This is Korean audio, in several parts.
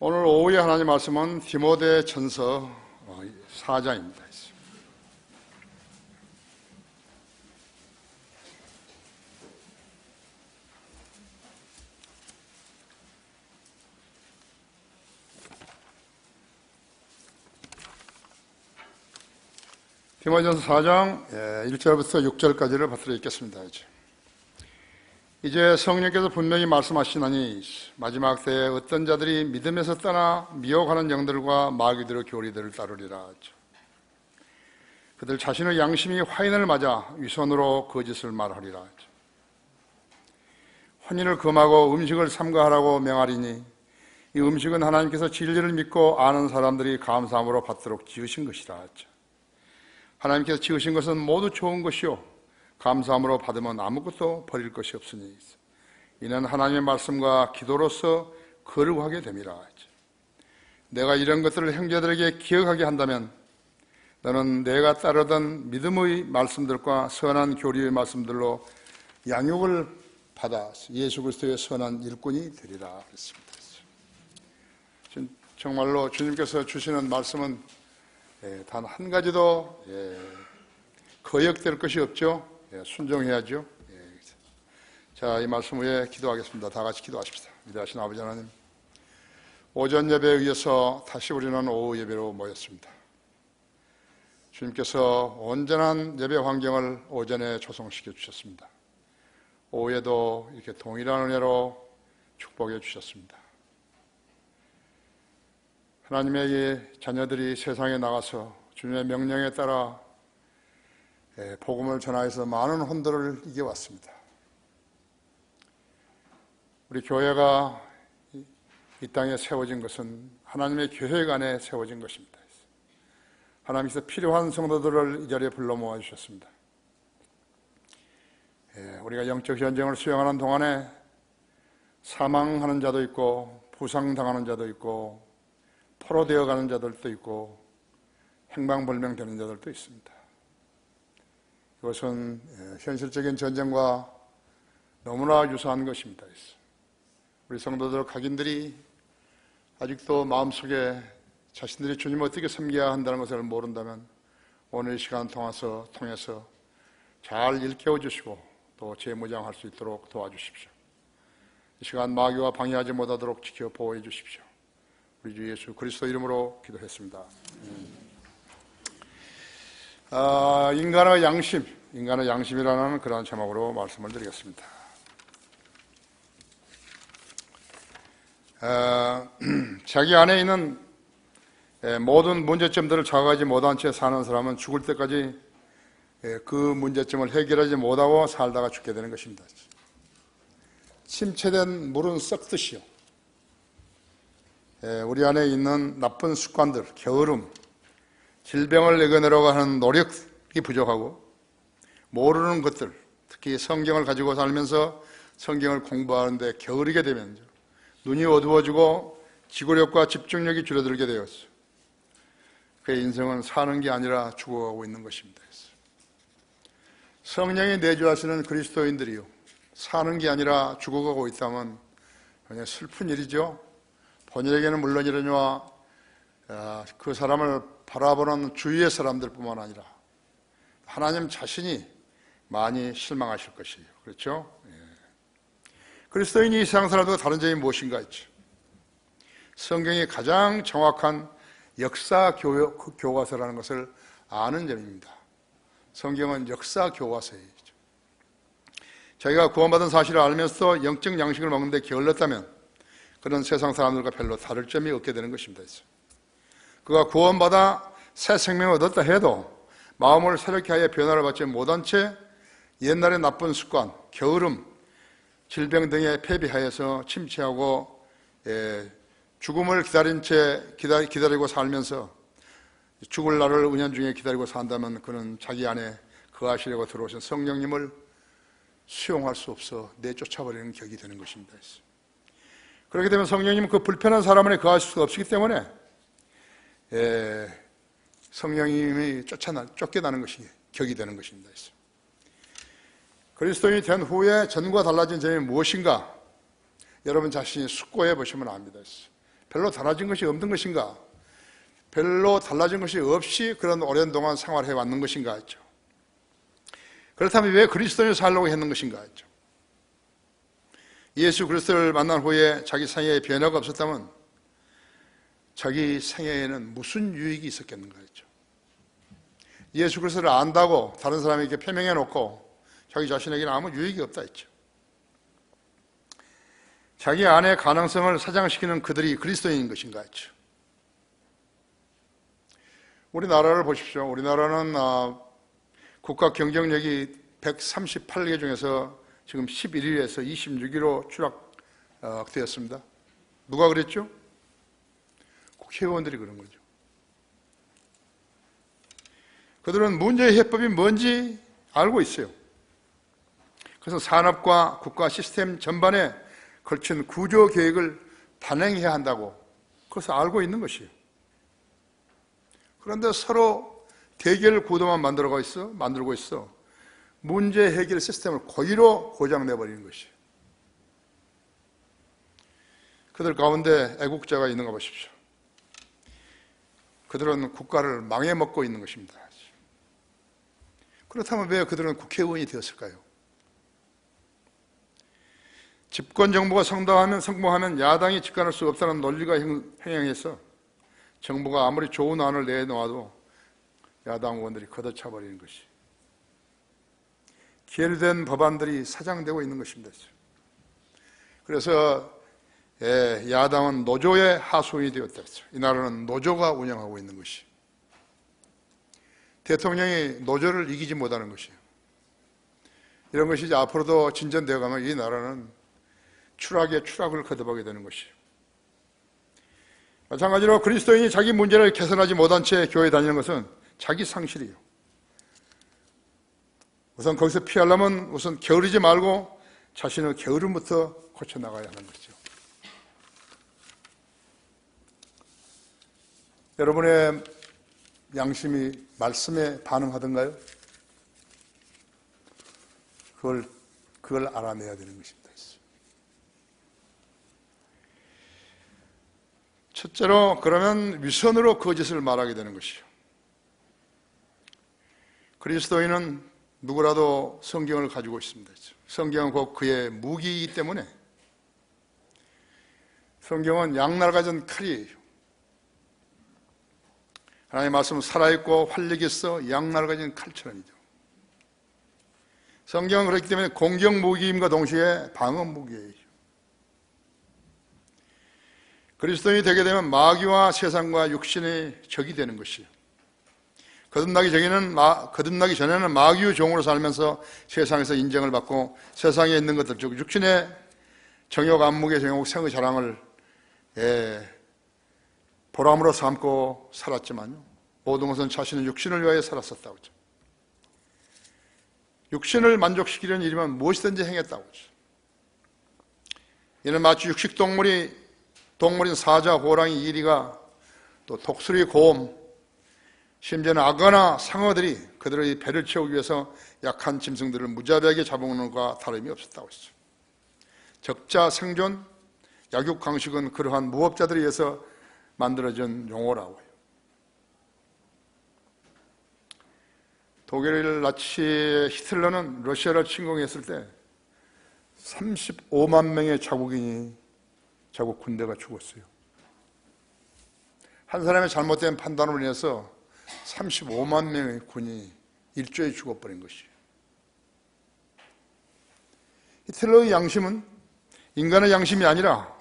오늘 오후에 하나님 말씀은 디모데 전서 4장입니다. 디모데전서 4장 1절부터 6절까지를 받들어 읽겠습니다. 이제 성령께서 분명히 말씀하시나니 마지막 때에 어떤 자들이 믿음에서 떠나 미혹하는 영들과 마귀들의 교리들을 따르리라. 그들 자신의 양심이 화인을 맞아 위선으로 거짓을 말하리라. 혼인을 금하고 음식을 삼가하라고 명하리니 이 음식은 하나님께서 진리를 믿고 아는 사람들이 감사함으로 받도록 지으신 것이라. 하나님께서 지으신 것은 모두 좋은 것이요 감사함으로 받으면 아무것도 버릴 것이 없으니 이는 하나님의 말씀과 기도로서 거룩하게 됨이라. 내가 이런 것들을 형제들에게 기억하게 한다면 너는 내가 따르던 믿음의 말씀들과 선한 교리의 말씀들로 양육을 받아 예수 그리스도의 선한 일꾼이 되리라 했습니다. 정말로 주님께서 주시는 말씀은 단 한 가지도 거역될 것이 없죠. 순종해야죠. 자, 이 말씀 후에 기도하겠습니다. 다 같이 기도하십시다. 위대하신 아버지 하나님, 오전 예배에 이어서 다시 우리는 오후 예배로 모였습니다. 주님께서 온전한 예배 환경을 오전에 조성시켜 주셨습니다. 오후에도 이렇게 동일한 은혜로 축복해 주셨습니다. 하나님의 자녀들이 세상에 나가서 주님의 명령에 따라 복음을 전하여서 많은 혼들을 이겨왔습니다. 우리 교회가 이 땅에 세워진 것은 하나님의 계획 안에 세워진 것입니다. 하나님께서 필요한 성도들을 이 자리에 불러 모아 주셨습니다. 우리가 영적 전쟁을 수행하는 동안에 사망하는 자도 있고 부상당하는 자도 있고 포로되어 가는 자들도 있고 행방불명되는 자들도 있습니다. 이것은 현실적인 전쟁과 너무나 유사한 것입니다. 우리 성도들 각인들이 아직도 마음속에 자신들이 주님을 어떻게 섬겨야 한다는 것을 모른다면 오늘 이 시간 통해서 잘 일깨워 주시고 또 재무장할 수 있도록 도와주십시오. 이 시간 마귀와 방해하지 못하도록 지켜 보호해 주십시오. 우리 주 예수 그리스도 이름으로 기도했습니다. 인간의 양심이라는 그런 제목으로 말씀을 드리겠습니다. 자기 안에 있는 모든 문제점들을 자각하지 못한 채 사는 사람은 죽을 때까지 그 문제점을 해결하지 못하고 살다가 죽게 되는 것입니다. 침체된 물은 썩듯이요. 우리 안에 있는 나쁜 습관들, 게으름, 질병을 이겨내려고 하는 노력이 부족하고 모르는 것들, 특히 성경을 가지고 살면서 성경을 공부하는데 게으르게 되면 눈이 어두워지고 지구력과 집중력이 줄어들게 되었어요. 그의 인생은 사는 게 아니라 죽어가고 있는 것입니다. 성령이 내주하시는 그리스도인들이요, 사는 게 아니라 죽어가고 있다면 그냥 슬픈 일이죠. 본인에게는 물론이려니와 그 사람을 바라보는 주위의 사람들뿐만 아니라 하나님 자신이 많이 실망하실 것이에요. 그렇죠? 그리스도인이 이 세상 사람들과 다른 점이 무엇인가 했죠. 성경이 가장 정확한 역사 교과서라는 것을 아는 점입니다. 성경은 역사 교과서이죠. 자기가 구원받은 사실을 알면서도 영적 양식을 먹는데 게을렀다면 그런 세상 사람들과 별로 다를 점이 없게 되는 것입니다. 그가 구원받아 새 생명을 얻었다 해도 마음을 새롭게 하여 변화를 받지 못한 채 옛날의 나쁜 습관, 게으름, 질병 등에 패배하여서 침체하고 죽음을 기다린 채 기다리고 살면서 죽을 날을 은연중에 기다리고 산다면 그는 자기 안에 거하시려고 들어오신 성령님을 수용할 수 없어 내쫓아버리는 격이 되는 것입니다. 그렇게 되면 성령님은 그 불편한 사람 안에 거하실 수가 없기 때문에 성령님이 쫓겨나는 것이 격이 되는 것입니다. 그리스도인이 된 후에 전과 달라진 점이 무엇인가? 여러분 자신이 숙고해 보시면 압니다. 별로 달라진 것이 없는 것인가? 별로 달라진 것이 없이 그런 오랜 동안 생활해 왔는 것인가 했죠. 그렇다면 왜 그리스도인으로 살려고 했는 것인가 했죠. 예수 그리스도를 만난 후에 자기 생애에 변화가 없었다면 자기 생애에는 무슨 유익이 있었겠는가 했죠. 예수 그리스도를 안다고 다른 사람에게 표명해 놓고 자기 자신에게는 아무 유익이 없다 했죠. 자기 안의 가능성을 사장시키는 그들이 그리스도인인 것인가 했죠. 우리나라를 보십시오. 우리나라는 국가 경쟁력이 138개 중에서 지금 11위에서 26위로 추락되었습니다. 누가 그랬죠? 국회의원들이 그런 거죠. 그들은 문제의 해법이 뭔지 알고 있어요. 그래서 산업과 국가 시스템 전반에 걸친 구조 계획을 단행해야 한다고 그것을 알고 있는 것이에요. 그런데 서로 대결 구도만 만들고 있어 문제 해결 시스템을 고의로 고장내버리는 것이에요. 그들 가운데 애국자가 있는가 보십시오. 그들은 국가를 망해먹고 있는 것입니다. 그렇다면 왜 그들은 국회의원이 되었을까요? 집권 정부가 성공하면 야당이 집권할 수 없다는 논리가 행해서 정부가 아무리 좋은 안을 내놓아도 야당 의원들이 걷어차버리는 것이 계류된 법안들이 사장되고 있는 것입니다. 그래서 야당은 노조의 하수인이 되었다. 이 나라는 노조가 운영하고 있는 것이 대통령이 노조를 이기지 못하는 것이에요. 이런 것이 이제 앞으로도 진전되어 가면 이 나라는 추락에 추락을 거듭하게 되는 것이에요. 마찬가지로 그리스도인이 자기 문제를 개선하지 못한 채 교회 다니는 것은 자기 상실이에요. 우선 거기서 피하려면 우선 게으르지 말고 자신의 게으름부터 고쳐나가야 하는 것이죠. 여러분의 양심이 말씀에 반응하던가요? 그걸 알아내야 되는 것입니다. 첫째로 그러면 위선으로 거짓을 말하게 되는 것이요. 그리스도인은 누구라도 성경을 가지고 있습니다. 성경은 곧 그의 무기이기 때문에 성경은 양날 가진 칼이에요. 하나님의 말씀은 살아있고 활력이 있어 양날 가진 칼처럼이죠. 성경은 그렇기 때문에 공격 무기임과 동시에 방어 무기예요. 그리스도인이 되게 되면 마귀와 세상과 육신의 적이 되는 것이에요. 거듭나기 전에는 마귀의 종으로 살면서 세상에서 인정을 받고 세상에 있는 것들, 즉 육신의 정욕, 안목의 정욕, 성의 자랑을 보람으로 삼고 살았지만요, 모든 것은 자신의 육신을 위하여 살았었다고 하죠. 육신을 만족시키려는 일이면 무엇이든지 행했다고 하죠. 이는 마치 육식동물인 사자, 호랑이, 이리가, 또 독수리, 곰, 심지어는 악어나 상어들이 그들의 배를 채우기 위해서 약한 짐승들을 무자비하게 잡아먹는 것과 다름이 없었다고 했죠. 적자 생존, 약육강식은 그러한 무법자들에 의해서 만들어진 용어라고 해요. 독일 나치 히틀러는 러시아를 침공했을 때 35만 명의 자국 군대가 죽었어요. 한 사람의 잘못된 판단으로 인해서 35만 명의 군이 일조에 죽어버린 것이에요. 히틀러의 양심은 인간의 양심이 아니라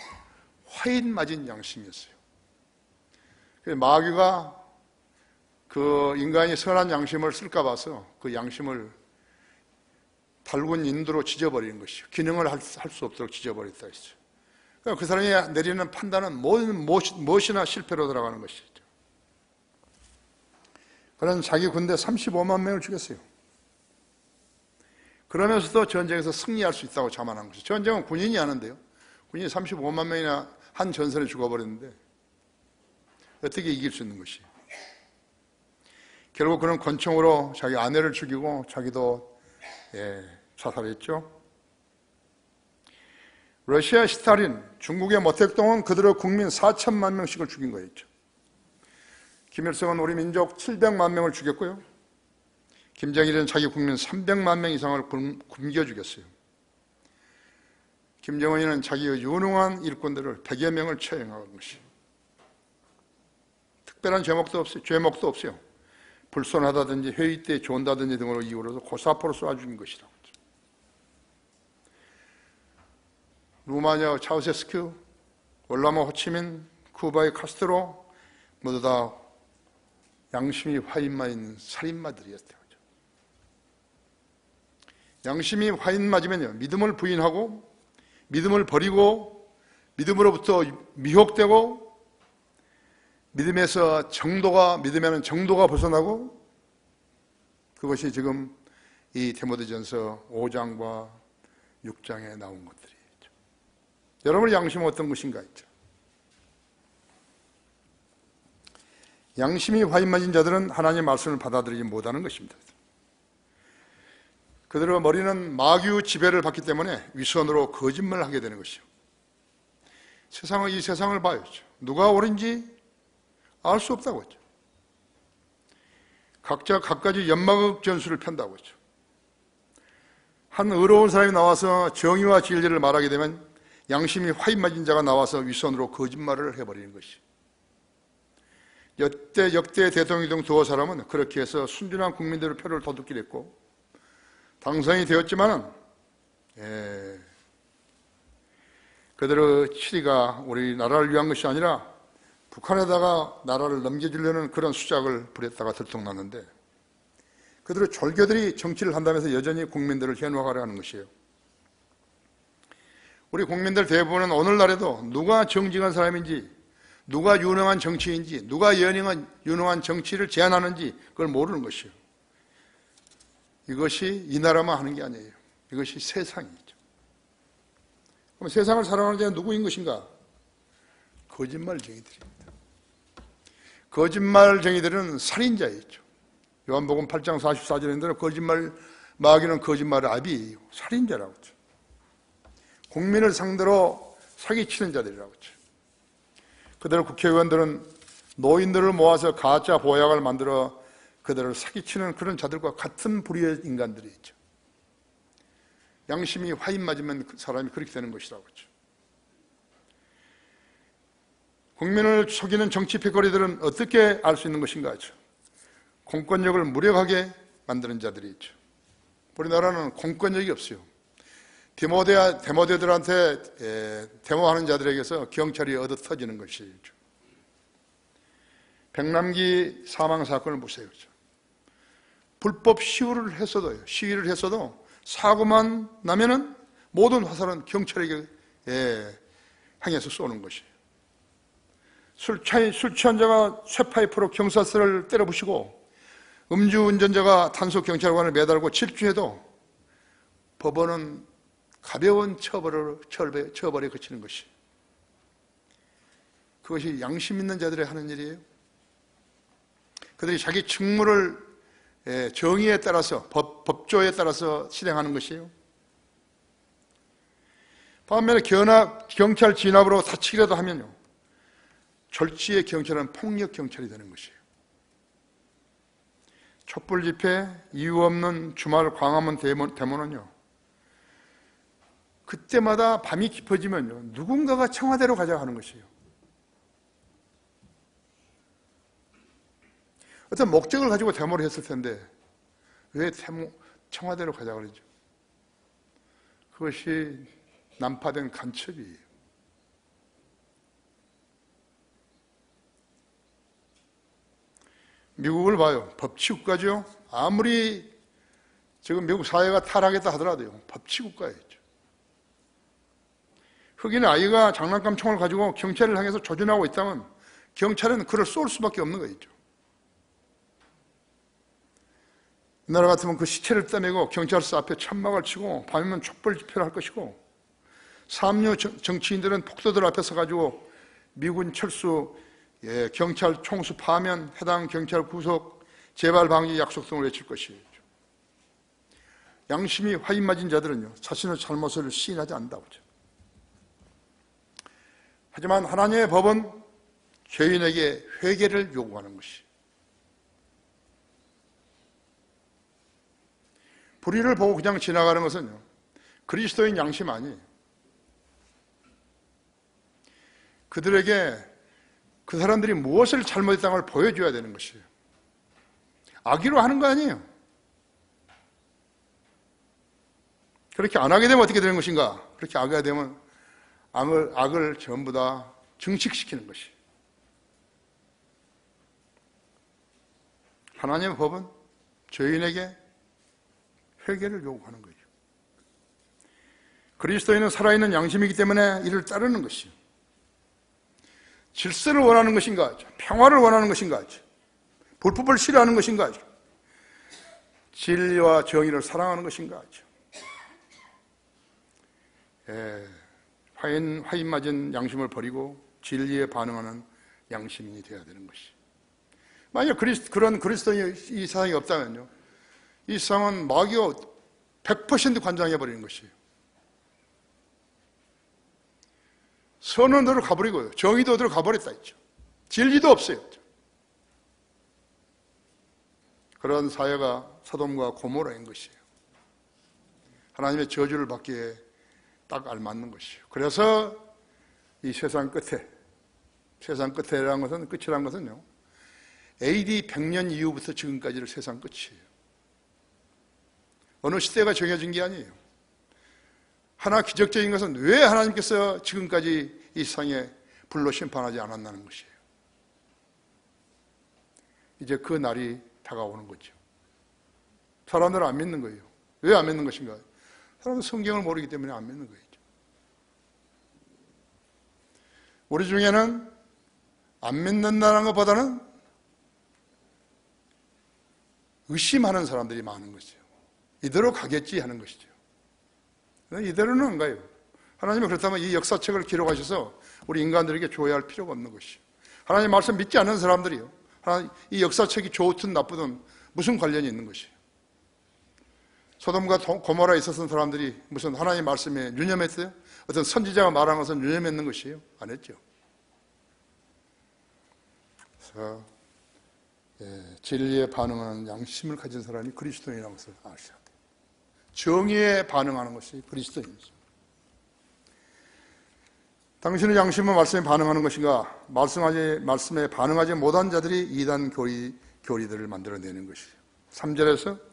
화인 맞은 양심이었어요. 마귀가 그 인간이 선한 양심을 쓸까 봐서 그 양심을 달군 인두로 지져버리는 것이에요. 기능을 할 수 없도록 지져버렸다 했어요. 그러니까 그 사람이 내리는 판단은 무엇이나 실패로 들어가는 것이죠. 그런 자기 군대 35만 명을 죽였어요. 그러면서도 전쟁에서 승리할 수 있다고 자만한 것이죠. 전쟁은 군인이 하는데요, 군인이 35만 명이나 한 전선에 죽어버렸는데 어떻게 이길 수 있는 것이에요. 결국 그는 권총으로 자기 아내를 죽이고 자기도 자살했죠. 러시아 스탈린, 중국의 모택동은 그들의 국민 4천만 명씩을 죽인 거였죠. 김일성은 우리 민족 700만 명을 죽였고요. 김정일은 자기 국민 300만 명 이상을 굶겨 죽였어요. 김정은이는 자기의 유능한 일꾼들을 100여 명을 처형한 것이 특별한 죄목도 없어요. 불손하다든지 회의 때 존다든지 등으로 이유로서 고사포로 쏘아 죽인 것이라고. 루마니아 차우세스큐, 월라모 호치민, 쿠바의 카스트로 모두 다 양심이 화인 맞은 살인마들이었대요. 양심이 화인 맞으면요, 믿음을 부인하고 믿음을 버리고 믿음으로부터 미혹되고 믿음에는 정도가 벗어나고, 그것이 지금 이 디모데전서 5장과 6장에 나온 것들이죠. 여러분의 양심은 어떤 것인가 했죠. 양심이 화인 맞은 자들은 하나님의 말씀을 받아들이지 못하는 것입니다. 그들의 머리는 마귀의 지배를 받기 때문에 위선으로 거짓말을 하게 되는 것이요. 이 세상을 봐요. 누가 옳은지 알 수 없다고 했죠. 각자 갖가지 연막의 전술을 편다고 했죠. 한 의로운 사람이 나와서 정의와 진리를 말하게 되면 양심이 화인 맞은 자가 나와서 위선으로 거짓말을 해버리는 것이. 역대 대통령 등 두어 사람은 그렇게 해서 순진한 국민들의 표를 도둑질 했고 당선이 되었지만은 그들의 치리가 우리나라를 위한 것이 아니라 북한에다가 나라를 넘겨주려는 그런 수작을 부렸다가 들통났는데, 그들의 졸교들이 정치를 한다면서 여전히 국민들을 현혹하려 하는 것이에요. 우리 국민들 대부분은 오늘날에도 누가 정직한 사람인지, 누가 유능한 정치인지, 누가 유능한 정치를 제안하는지 그걸 모르는 것이에요. 이것이 이 나라만 하는 게 아니에요. 이것이 세상이죠. 그럼 세상을 살아가는 자는 누구인 것인가? 거짓말쟁이들입니다. 거짓말쟁이들은 살인자이죠. 요한복음 8장 44절인데 마귀는 거짓말의 아비예요. 살인자라고 하죠. 국민을 상대로 사기치는 자들이라고 하죠. 그들 국회의원들은 노인들을 모아서 가짜 보약을 만들어 그들을 사기치는 그런 자들과 같은 부류의 인간들이 있죠. 양심이 화인 맞으면 그 사람이 그렇게 되는 것이라고 하죠. 국민을 속이는 정치 패거리들은 어떻게 알 수 있는 것인가 하죠. 공권력을 무력하게 만드는 자들이 있죠. 우리나라는 공권력이 없어요. 데모들한테 데모하는 자들에게서 경찰이 얻어 터지는 것이죠. 백남기 사망 사건을 보세요. 불법 시위를 했어도 사고만 나면은 모든 화살은 경찰에게 향해서 쏘는 것이에요. 술 취한 자가 쇠파이프로 경찰서를 때려부시고 음주운전자가 단속경찰관을 매달고 질주해도 법원은 가벼운 처벌에 그치는 것이, 그것이 양심 있는 자들이 하는 일이에요. 그들이 자기 직무를 정의에 따라서 법조에 따라서 실행하는 것이에요. 반면에 경찰 진압으로 다치기라도 하면요, 졸지의 경찰은 폭력 경찰이 되는 것이에요. 촛불 집회, 이유 없는 주말 광화문 데모는요, 그때마다 밤이 깊어지면요, 누군가가 청와대로 가자고 하는 것이에요. 어떤 목적을 가지고 데모를 했을 텐데 왜 청와대로 가자고 그러죠? 그것이 난파된 간첩이에요. 미국을 봐요. 법치국가죠. 아무리 지금 미국 사회가 타락했다 하더라도요, 법치국가예요. 흑인 아이가 장난감 총을 가지고 경찰을 향해서 조준하고 있다면 경찰은 그를 쏠 수밖에 없는 거죠. 이 나라 같으면 그 시체를 떠내고 경찰서 앞에 천막을 치고 밤이면 촛불 집회를 할 것이고, 삼류 정치인들은 폭도들 앞에 서가지고 미군 철수, 경찰 총수 파면, 해당 경찰 구속, 재발 방지 약속 등을 외칠 것이에요. 양심이 화인 맞은 자들은요, 자신의 잘못을 시인하지 않는다고 하죠. 하지만 하나님의 법은 죄인에게 회개를 요구하는 것이. 불의를 보고 그냥 지나가는 것은요, 그리스도인 양심 아니에요. 그들에게 그 사람들이 무엇을 잘못했다는 걸 보여줘야 되는 것이에요. 악의로 하는 거 아니에요. 그렇게 안 하게 되면 어떻게 되는 것인가? 그렇게 하게 되면 악을 전부 다 증식시키는 것이. 하나님의 법은 죄인에게 회개를 요구하는 거죠. 그리스도인은 살아있는 양심이기 때문에 이를 따르는 것이요. 질서를 원하는 것인가? 평화를 원하는 것인가? 불법을 싫어하는 것인가? 진리와 정의를 사랑하는 것인가? 화인 맞은 양심을 버리고 진리에 반응하는 양심이 되어야 되는 것이. 만약 그런 그리스도인이 이 세상에 없다면요, 이 세상은 마귀가 100% 관장해버리는 것이에요. 선은 어디로 가버리고요, 정의도 어디로 가버렸다 했죠. 진리도 없어요. 그런 사회가 소돔과 고모라인 것이에요. 하나님의 저주를 받기에 딱 알맞는 것이에요. 그래서 이 세상 끝에라는 것은, 끝이라는 것은요, AD 100년 이후부터 지금까지를 세상 끝이에요. 어느 시대가 정해진 게 아니에요. 하나 기적적인 것은 왜 하나님께서 지금까지 이 세상에 불로 심판하지 않았다는 것이에요. 이제 그 날이 다가오는 거죠. 사람들은 안 믿는 거예요. 왜 안 믿는 것인가? 사람들은 성경을 모르기 때문에 안 믿는 거예요. 우리 중에는 안 믿는다는 것보다는 의심하는 사람들이 많은 것이죠. 이대로 가겠지 하는 것이죠. 이대로는 안 가요. 하나님은 그렇다면 이 역사책을 기록하셔서 우리 인간들에게 조회할 필요가 없는 것이죠. 하나님 말씀 믿지 않는 사람들이요, 이 역사책이 좋든 나쁘든 무슨 관련이 있는 것이에요. 소돔과 고모라에 있었던 사람들이 무슨 하나님 말씀에 유념했어요? 어떤 선지자가 말한 것은 유념했는 것이에요? 안 했죠. 그래서 진리에 반응하는 양심을 가진 사람이 그리스도인이라는 것을 아셔야 돼요. 정의에 반응하는 것이 그리스도인이죠. 당신의 양심은 말씀에 반응하는 것인가? 말씀에 반응하지 못한 자들이 이단 교리들을 만들어내는 것이죠. 3절에서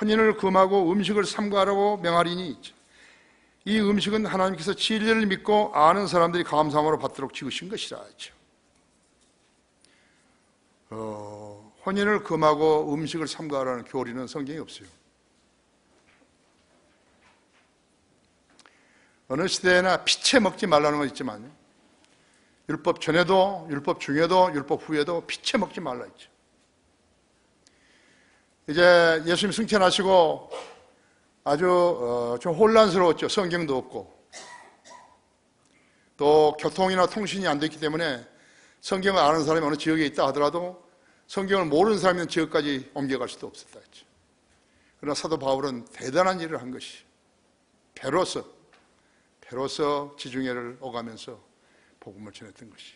혼인을 금하고 음식을 삼가하라고 명하리니, 이 음식은 하나님께서 진리를 믿고 아는 사람들이 감사함으로 받도록 지으신 것이라 했죠. 혼인을 금하고 음식을 삼가하라는 교리는 성경에 없어요. 어느 시대에나 피채 먹지 말라는 건 있지만, 율법 전에도, 율법 중에도, 율법 후에도 피채 먹지 말라 했죠. 이제 예수님 승천하시고 아주 좀 혼란스러웠죠. 성경도 없고, 또 교통이나 통신이 안 됐기 때문에 성경을 아는 사람이 어느 지역에 있다 하더라도 성경을 모르는 사람이 있는 지역까지 옮겨갈 수도 없었다 했죠. 그러나 사도 바울은 대단한 일을 한 것이, 배로서 지중해를 오가면서 복음을 전했던 것이.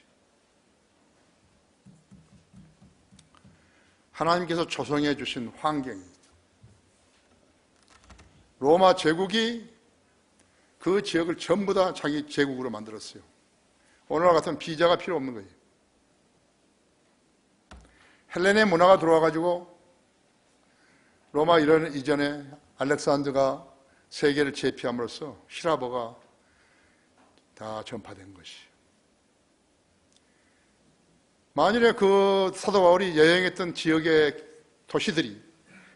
하나님께서 조성해 주신 환경입니다. 로마 제국이 그 지역을 전부 다 자기 제국으로 만들었어요. 오늘과 같은 비자가 필요 없는 거예요. 헬렌의 문화가 들어와가지고 로마 이전에 알렉산더가 세계를 제패함으로써 히라버가 다 전파된 것이. 만일에 그 사도 바울이 여행했던 지역의 도시들이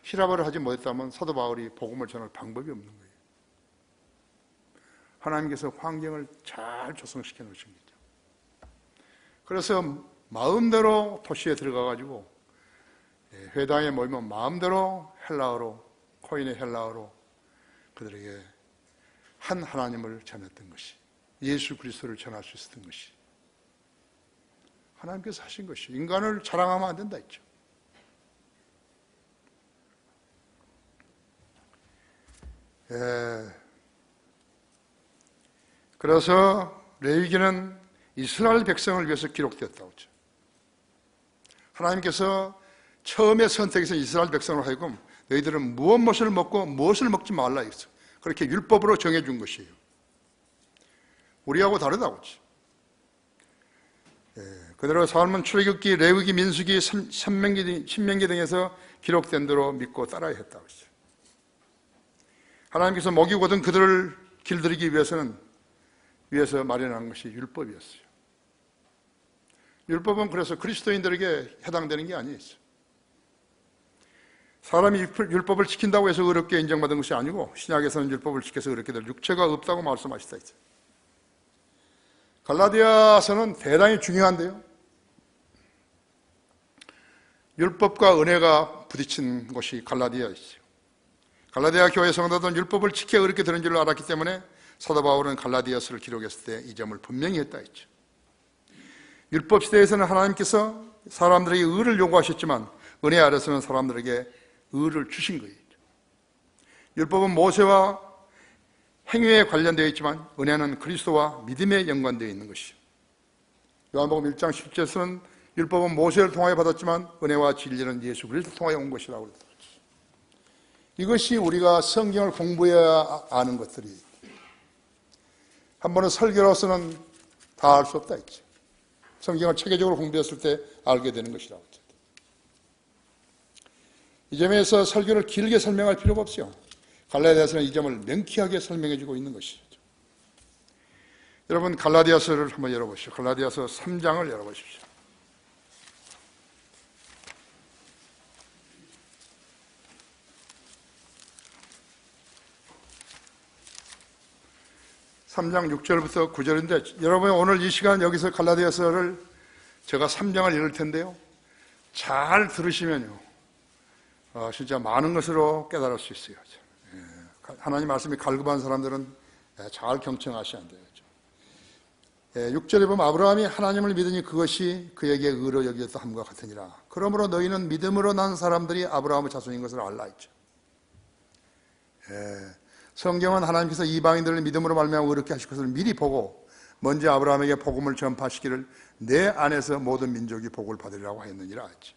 히라버를 하지 못했다면 사도 바울이 복음을 전할 방법이 없는 거예요. 하나님께서 환경을 잘 조성시켜 놓으신 거죠. 그래서 마음대로 도시에 들어가가지고 회당에 모이면 마음대로 헬라어로, 코인의 헬라어로 그들에게 한 하나님을 전했던 것이, 예수 그리스도를 전할 수 있었던 것이 하나님께서 하신 것이. 인간을 자랑하면 안 된다 했죠. 그래서 레위기는 이스라엘 백성을 위해서 기록되었다고 하죠. 하나님께서 처음에 선택해서 이스라엘 백성을 하여금 너희들은 무엇을 먹고 무엇을 먹지 말라 했어. 그렇게 율법으로 정해준 것이에요. 우리하고 다르다고 하죠. 그대로 삶은 출애굽기, 레위기, 민수기, 신명기 등에서 기록된 대로 믿고 따라야 했다고 하죠. 하나님께서 먹이고든 그들을 길들이기 위해서 마련한 것이 율법이었어요. 율법은 그래서 그리스도인들에게 해당되는 게 아니에요. 사람이 율법을 지킨다고 해서 어렵게 인정받은 것이 아니고 신약에서는 율법을 지켜서 어렵게 될 육체가 없다고 말씀하시다 했죠. 갈라디아서는 대단히 중요한데요. 율법과 은혜가 부딪힌 곳이 갈라디아이죠. 갈라디아 교회 성도들은 율법을 지켜 어렵게 되는 줄 알았기 때문에 사도 바울은 갈라디아서를 기록했을 때 이 점을 분명히 했다 했죠. 율법 시대에서는 하나님께서 사람들에게 의를 요구하셨지만 은혜 아래서는 사람들에게 의를 주신 거예요. 율법은 모세와 행위에 관련되어 있지만 은혜는 그리스도와 믿음에 연관되어 있는 것이죠. 요한복음 1장 10절에서는 율법은 모세를 통하여 받았지만 은혜와 진리는 예수 그리스도를 통하여 온 것이라고 그랬다. 이것이 우리가 성경을 공부해야 아는 것들이 한 번은 설교로서는 다 알 수 없다 했죠. 성경을 체계적으로 공부했을 때 알게 되는 것이라고 했죠. 이 점에서 설교를 길게 설명할 필요가 없어요. 갈라디아서는 이 점을 명쾌하게 설명해 주고 있는 것이죠. 여러분 갈라디아서를 한번 열어보시죠. 갈라디아서 3장을 열어보십시오. (3장) 6절부터 9절인데 여러분 오늘 이 시간 여기서 갈라디아서를 제가 3장을 읽을 텐데요. 잘 들으시면요. 진짜 많은 것으로 깨달을 수 있어요. 하나님 말씀이 갈급한 사람들은 잘 경청하셔야 돼요. 6절에 보면 아브라함이 하나님을 믿으니 그것이 그에게 의로 여겨졌다 함과 같으니라. 그러므로 너희는 믿음으로 난 사람들이 아브라함의 자손인 것을 알라 했죠. 성경은 하나님께서 이방인들을 믿음으로 말미암아 의롭게 하실 것을 미리 보고 먼저 아브라함에게 복음을 전파시키를 내 안에서 모든 민족이 복을 받으리라고 했느니라 했죠.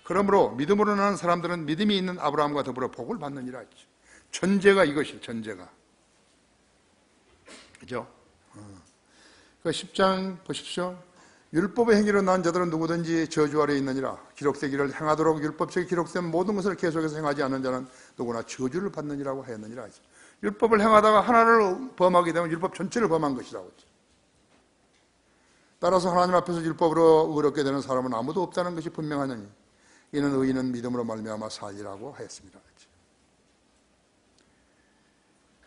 그러므로 믿음으로 나는 사람들은 믿음이 있는 아브라함과 더불어 복을 받느니라 했죠. 전제가 이것이에요. 전제가. 그죠? 그 10장 보십시오. 율법의 행위로 난 자들은 누구든지 저주 아래에 있느니라. 기록되기를 행하도록 율법책에 기록된 모든 것을 계속해서 행하지 않는 자는 누구나 저주를 받느니라고 하였느니라. 율법을 행하다가 하나를 범하게 되면 율법 전체를 범한 것이라고 했죠. 따라서 하나님 앞에서 율법으로 의롭게 되는 사람은 아무도 없다는 것이 분명하느니 이는 의인은 믿음으로 말미암아 살리라고 하였습니다.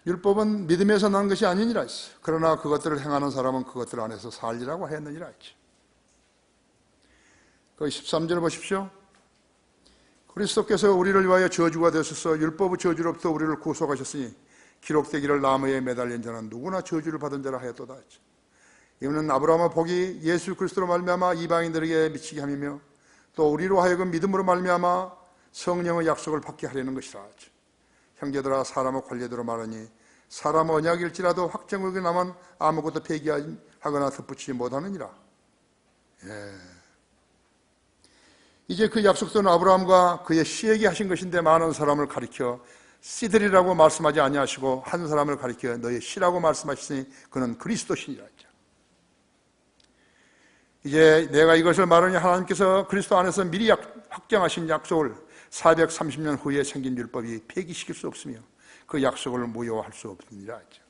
율법은 믿음에서 난 것이 아니니라 했어. 그러나 그것들을 행하는 사람은 그것들 안에서 살리라고 하였느니라 했죠. 거기 13절 보십시오. 그리스도께서 우리를 위하여 저주가 되셔서 율법의 저주로부터 우리를 구속하셨으니 기록되기를 나무에 매달린 자는 누구나 저주를 받은 자라 하였도다 했죠. 이는 아브라함의 복이 예수 그리스도로 말미암아 이방인들에게 미치게 함이며 또 우리로 하여금 믿음으로 말미암아 성령의 약속을 받게 하려는 것이라 했죠. 형제들아 사람의 관례대로 말하니 사람 언약일지라도 확정하게 나면 아무것도 폐기하거나 덧붙이지 못하느니라. 이제 그 약속도는 아브라함과 그의 씨에게 하신 것인데 많은 사람을 가리켜 씨들이라고 말씀하지 아니하시고 한 사람을 가리켜 너의 씨라고 말씀하시니 그는 그리스도시니라 했죠. 이제 내가 이것을 말하니 하나님께서 그리스도 안에서 미리 확정하신 약속을 430년 후에 생긴 율법이 폐기시킬 수 없으며 그 약속을 무효할 수 없느니라 했죠.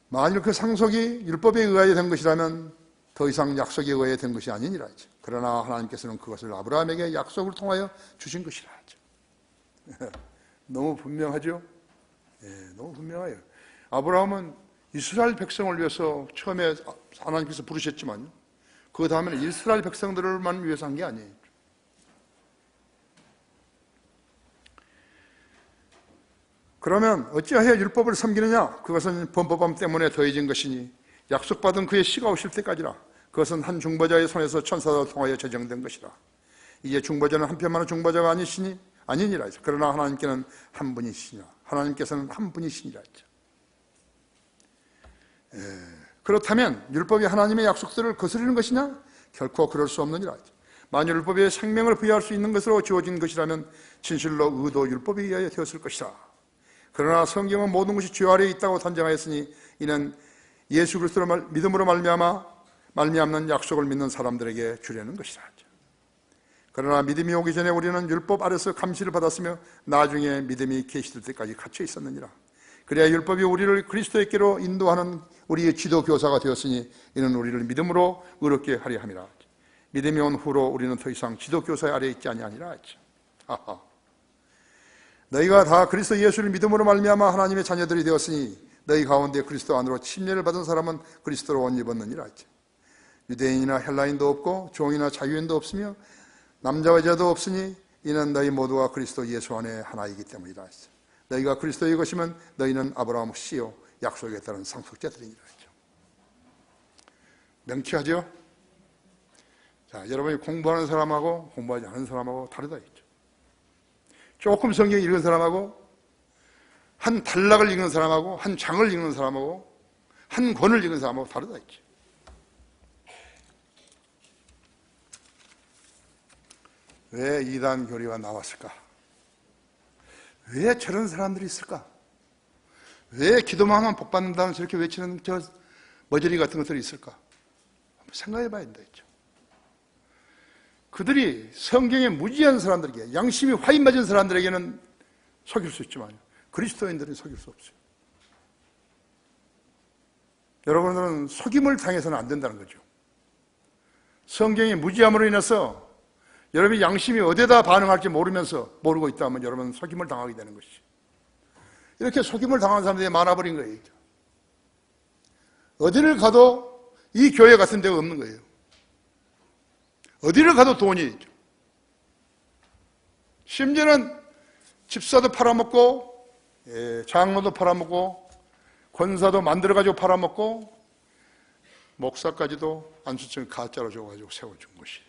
만일 그 상속이 율법에 의하여 된 것이라면 더 이상 약속에 의하여 된 것이 아니니라 했죠. 그러나 하나님께서는 그것을 아브라함에게 약속을 통하여 주신 것이라 했죠. 너무 분명하죠? 너무 분명해요. 아브라함은 이스라엘 백성을 위해서 처음에 하나님께서 부르셨지만 그 다음에는 이스라엘 백성들만 위해서 한 게 아니에요. 그러면 어찌하여 율법을 섬기느냐? 그것은 범법함 때문에 더해진 것이니 약속받은 그의 씨가 오실 때까지라. 그것은 한 중보자의 손에서 천사를 통하여 제정된 것이라. 이제 중보자는 한편만의 중보자가 아니니라 했죠. 그러나 하나님께는 한 분이시니라. 하나님께서는 한 분이시니라 했죠. 그렇다면 율법이 하나님의 약속들을 거스르는 것이냐? 결코 그럴 수 없느니라. 만일 율법에 생명을 부여할 수 있는 것으로 주어진 것이라면 진실로 의도 율법에 의하여 되었을 것이라. 그러나 성경은 모든 것이 죄 아래에 있다고 단정하였으니 이는 예수 그리스도로 믿음으로 말미암는 약속을 믿는 사람들에게 주려는 것이라. 그러나 믿음이 오기 전에 우리는 율법 아래서 감시를 받았으며 나중에 믿음이 계시될 때까지 갇혀 있었느니라. 그래야 율법이 우리를 그리스도에게로 인도하는 우리의 지도교사가 되었으니 이는 우리를 믿음으로 의롭게 하려 함이라. 믿음이 온 후로 우리는 더 이상 지도교사의 아래에 있지 아니하니라. 너희가 다 그리스도 예수를 믿음으로 말미암아 하나님의 자녀들이 되었으니 너희 가운데 그리스도 안으로 침례를 받은 사람은 그리스도로 옷 입었느니라. 유대인이나 헬라인도 없고 종이나 자유인도 없으며 남자와 여자도 없으니 이는 너희 모두가 그리스도 예수 안에 하나이기 때문이라. 너희가 그리스도의 것이면 너희는 아브라함의 씨요 약속에 따른 상속자들이니라. 명쾌하죠? 자, 여러분이 공부하는 사람하고 공부하지 않은 사람하고 다르다 했죠. 조금 성경 읽은 사람하고 한 단락을 읽는 사람하고 한 장을 읽는 사람하고 한 권을 읽는 사람하고 다르다 했죠. 왜 이단 교리가 나왔을까? 왜 저런 사람들이 있을까? 왜 기도만 하면 복 받는다는 저렇게 외치는 저 머저리 같은 것들이 있을까? 한번 생각해 봐야 된다 했죠. 그들이 성경에 무지한 사람들에게, 양심이 화인 맞은 사람들에게는 속일 수 있지만 그리스도인들은 속일 수 없어요. 여러분들은 속임을 당해서는 안 된다는 거죠. 성경의 무지함으로 인해서 여러분이 양심이 어디에다 반응할지 모르고 있다면 여러분은 속임을 당하게 되는 것이죠. 이렇게 속임을 당한 사람들이 많아버린 거예요. 어디를 가도 이 교회 같은 데가 없는 거예요. 어디를 가도 돈이 있죠. 심지어는 집사도 팔아먹고 장로도 팔아먹고 권사도 만들어가지고 팔아먹고 목사까지도 안수증 가짜로 줘가지고 세워준 것이죠.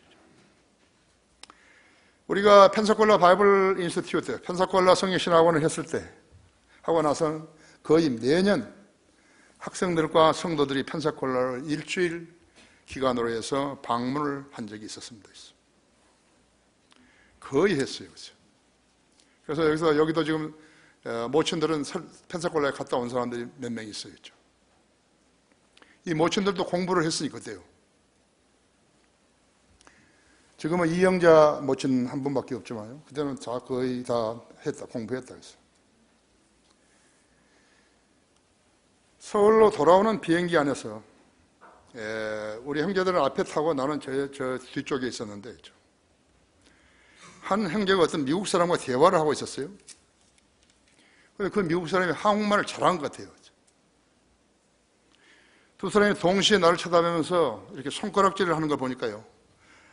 우리가 펜사콜라 바이블 인스티튜트, 펜사콜라 성경신학원을 했을 때 하고 나서는 거의 매년 학생들과 성도들이 펜사콜라를 일주일 기간으로 해서 방문을 한 적이 있었습니다. 거의 했어요. 그래서 여기도 지금 모친들은 펜사콜라에 갔다 온 사람들이 몇 명 있어요. 이 모친들도 공부를 했으니 그때요. 지금은 이영자 모친 한 분밖에 없지만요. 그때는 거의 다 공부했다 했어요. 서울로 돌아오는 비행기 안에서 우리 형제들은 앞에 타고 나는 저 뒤쪽에 있었는데 한 형제가 어떤 미국 사람과 대화를 하고 있었어요. 그 미국 사람이 한국말을 잘한 것 같아요. 두 사람이 동시에 나를 쳐다보면서 이렇게 손가락질을 하는 걸 보니까요.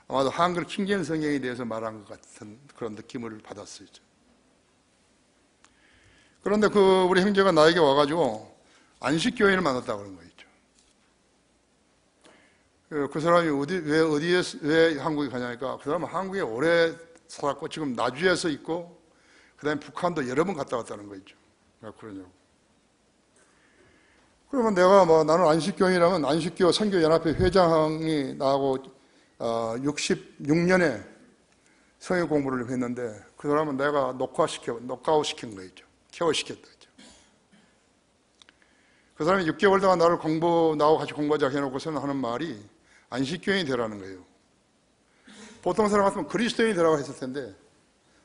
아마도 한글 킹제임 성경에 대해서 말한 것 같은 그런 느낌을 받았어요. 그런데 우리 형제가 나에게 와가지고 안식교인을 만났다고 그런 거예요. 그 사람이 왜 한국에 가냐니까 그 사람은 한국에 오래 살았고 지금 나주에서 있고 그 다음에 북한도 여러 번 갔다 왔다는 거죠. 왜 그러냐고. 그러면 내가 나는 안식교인이라면 안식교 선교연합회 회장이 나하고 66년에 성경 공부를 했는데 그 사람은 내가 녹아웃시킨 거죠. 케어시켰다. 그 사람이 6개월 동안 나하고 같이 공부하자 해놓고서는 하는 말이 안식교인이 되라는 거예요. 보통 사람 같으면 그리스도인이 되라고 했을 텐데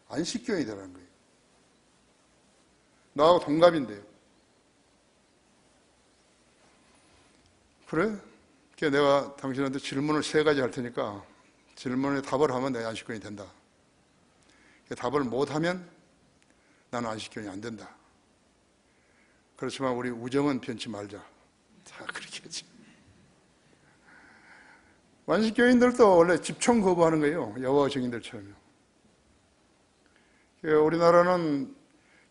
안식교인이 되라는 거예요. 나하고 동갑인데요. 그래? 그래서 내가 당신한테 질문을 3가지 할 테니까 질문에 답을 하면 내가 안식교인이 된다. 답을 못하면 나는 안식교인이 안 된다. 그렇지만 우리 우정은 변치 말자. 다 그렇게 하지. 안식교인들도 원래 집총 거부하는 거예요. 여호와 증인들처럼요. 우리나라는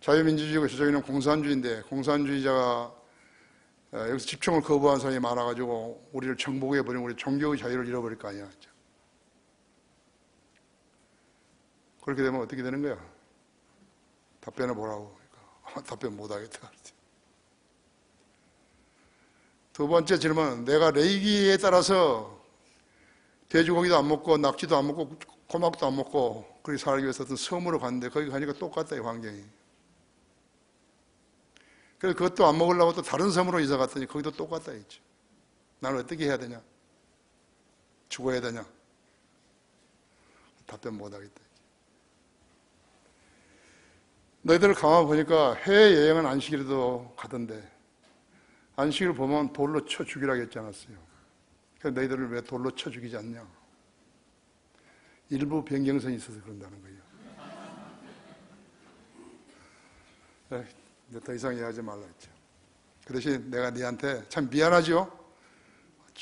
자유민주주의고 저쪽에는 공산주의인데 공산주의자가 여기서 집총을 거부한 사람이 많아가지고 우리를 정복해버리면 우리 종교의 자유를 잃어버릴 거 아니야. 그렇게 되면 어떻게 되는 거야? 답변을 뭐라고? 답변 못하겠다. 두 번째 질문은 내가 레이기에 따라서 돼지고기도 안 먹고 낙지도 안 먹고 고막도 안 먹고 거기 살기 위해서 어떤 섬으로 갔는데 거기 가니까 똑같다, 이 환경이. 그래서 그것도 안 먹으려고 또 다른 섬으로 이사 갔더니 거기도 똑같다 했죠. 나는 어떻게 해야 되냐? 죽어야 되냐? 답변 못 하겠다. 너희들 가만 보니까 해외여행은 안식일에도 가던데 안식일 보면 돌로 쳐 죽이라고 했지 않았어요? 그래서 너희들을 왜 돌로 쳐 죽이지 않냐? 일부 변경성이 있어서 그런다는 거예요. 더 이상 이해하지 말라 했죠. 그 대신 내가 너한테 참 미안하죠?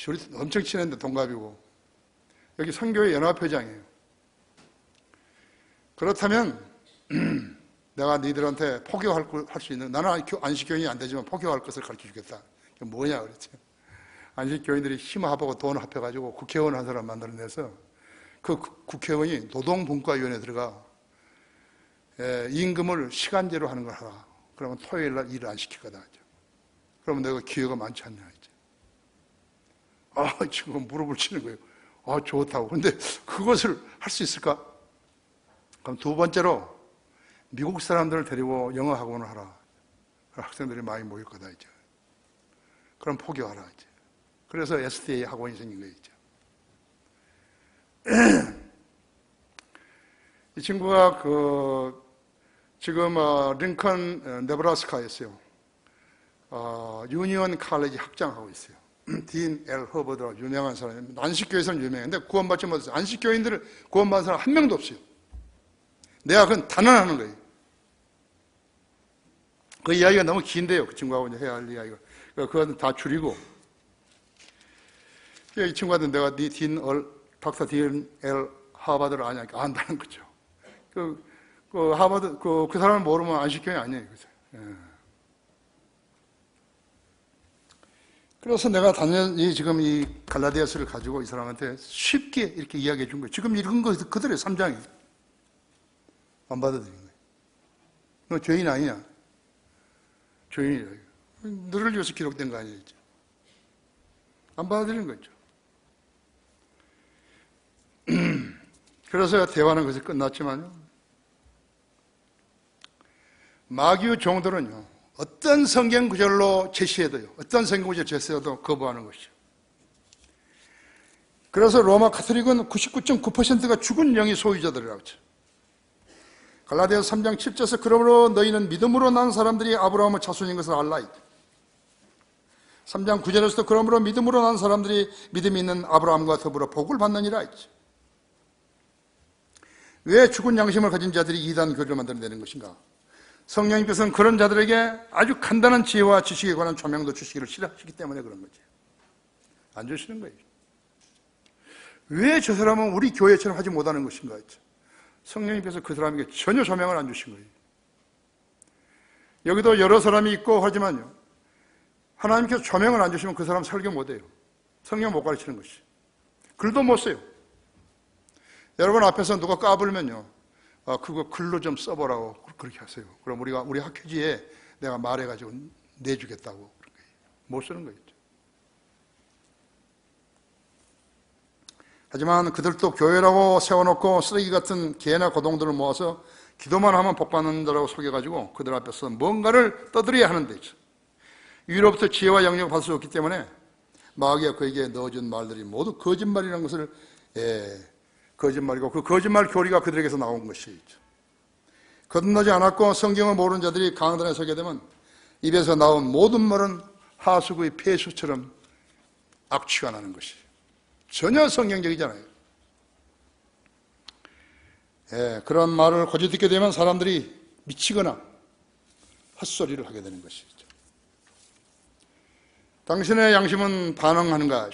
우리 엄청 친했는데 동갑이고 여기 선교회 연합회장이에요. 그렇다면 내가 너희들한테 포교할 수 있는, 나는 안식교인이 안 되지만 포교할 것을 가르쳐 주겠다. 그게 뭐냐 그랬죠. 안식교인들이 힘 합하고 돈 합해가지고 국회의원 한 사람 만들어내서 그 국회의원이 노동분과위원회에 들어가 임금을 시간제로 하는 걸 하라. 그러면 토요일 날 일을 안 시킬 거다. 그러면 내가 기회가 많지 않냐 이제. 지금 무릎을 치는 거예요. 좋다고. 근데 그것을 할 수 있을까? 그럼 두 번째로 미국 사람들을 데리고 영어 학원을 하라. 학생들이 많이 모일 거다 이제. 그럼 포기하라 이제. 그래서 SDA 학원이 생긴 거예요 이제. 이 친구가 지금 링컨 네브라스카에 있어요. 유니온 칼리지 학장하고 있어요. 딘 엘 허버드라고 유명한 사람입니다. 안식교에서는 유명한데 구원받지 못했어요. 안식교인들을 구원받은 사람 한 명도 없어요. 내가 그건 단언하는 거예요. 그 이야기가 너무 긴데요. 그 친구하고 이제 해야 할 이야기가. 그건 다 줄이고. 이 친구한테 내가 닥터 딘 엘 하버드를 아냐니까 안다는 거죠. 하버드, 그 사람을 모르면 안식교인이 아니에요. 그죠? 예. 그래서 내가 지금 이 갈라디아서를 가지고 이 사람한테 쉽게 이렇게 이야기해 준 거예요. 지금 읽은 거 그대로 3장이에요. 안 받아들인 거예요. 너 죄인 아니냐? 죄인이라. 너를 위해서 기록된 거 아니에요. 안 받아들인 거죠. 그래서 대화는 거기서 끝났지만요. 마귀의 종들은요, 어떤 성경 구절로 제시해도요, 어떤 성경 구절 제시해도 거부하는 것이죠. 그래서 로마 카톨릭은 99.9%가 죽은 영의 소유자들이라고 하죠. 갈라디아서 3장 7절에서 그러므로 너희는 믿음으로 난 사람들이 아브라함의 자손인 것을 알라. 3장 9절에서도 그러므로 믿음으로 난 사람들이 믿음이 있는 아브라함과 더불어 복을 받느니라 했죠. 왜 죽은 양심을 가진 자들이 이단 교리를 만들어내는 것인가? 성령님께서는 그런 자들에게 아주 간단한 지혜와 지식에 관한 조명도 주시기를 싫어하시기 때문에 그런 거죠. 안 주시는 거예요. 왜 저 사람은 우리 교회처럼 하지 못하는 것인가 했죠. 성령님께서 그 사람에게 전혀 조명을 안 주신 거예요. 여기도 여러 사람이 있고 하지만요, 하나님께서 조명을 안 주시면 그 사람 설교 못해요. 성령 못 가르치는 것이. 글도 못 써요. 여러분 앞에서 누가 까불면요, 그거 글로 좀 써보라고 그렇게 하세요. 그럼 우리 학회지에 내가 말해가지고 내주겠다고 그런 거예요. 못 쓰는 거예요. 하지만 그들도 교회라고 세워놓고 쓰레기 같은 개나 고동들을 모아서 기도만 하면 복받는 자라고 속여가지고 그들 앞에서 뭔가를 떠들어야 하는 데죠. 위로부터 지혜와 영역을 받을 수 없기 때문에 마귀가 그에게 넣어준 말들이 모두 거짓말이라는 것을 거짓말이고 그 거짓말 교리가 그들에게서 나온 것이죠. 거듭나지 않았고 성경을 모르는 자들이 강단에 서게 되면 입에서 나온 모든 말은 하수구의 폐수처럼 악취가 나는 것이죠. 전혀 성경적이잖아요. 그런 말을 거짓 듣게 되면 사람들이 미치거나 헛소리를 하게 되는 것이죠. 당신의 양심은 반응하는가?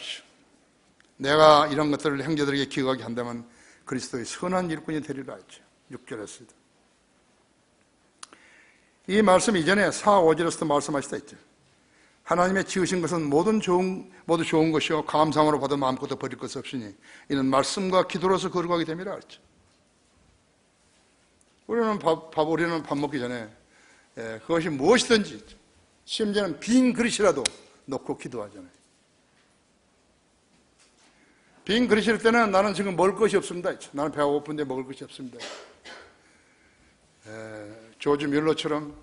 내가 이런 것들을 형제들에게 기억하게 한다면 그리스도의 선한 일꾼이 되리라 했죠. 6절에서도. 이 말씀 이전에 4, 5절에서도 말씀하시다 했죠. 하나님의 지으신 것은 모두 좋은 것이요 감사함으로 받은 마음껏도 버릴 것이 없으니 이는 말씀과 기도로서 거룩하게 됨이라 했죠. 우리는 밥 먹기 전에 그것이 무엇이든지 심지어는 빈 그릇이라도 놓고 기도하잖아요. 빈 그릇일 때는 나는 지금 먹을 것이 없습니다. 나는 배가 고픈데 먹을 것이 없습니다. 조지 뮬러처럼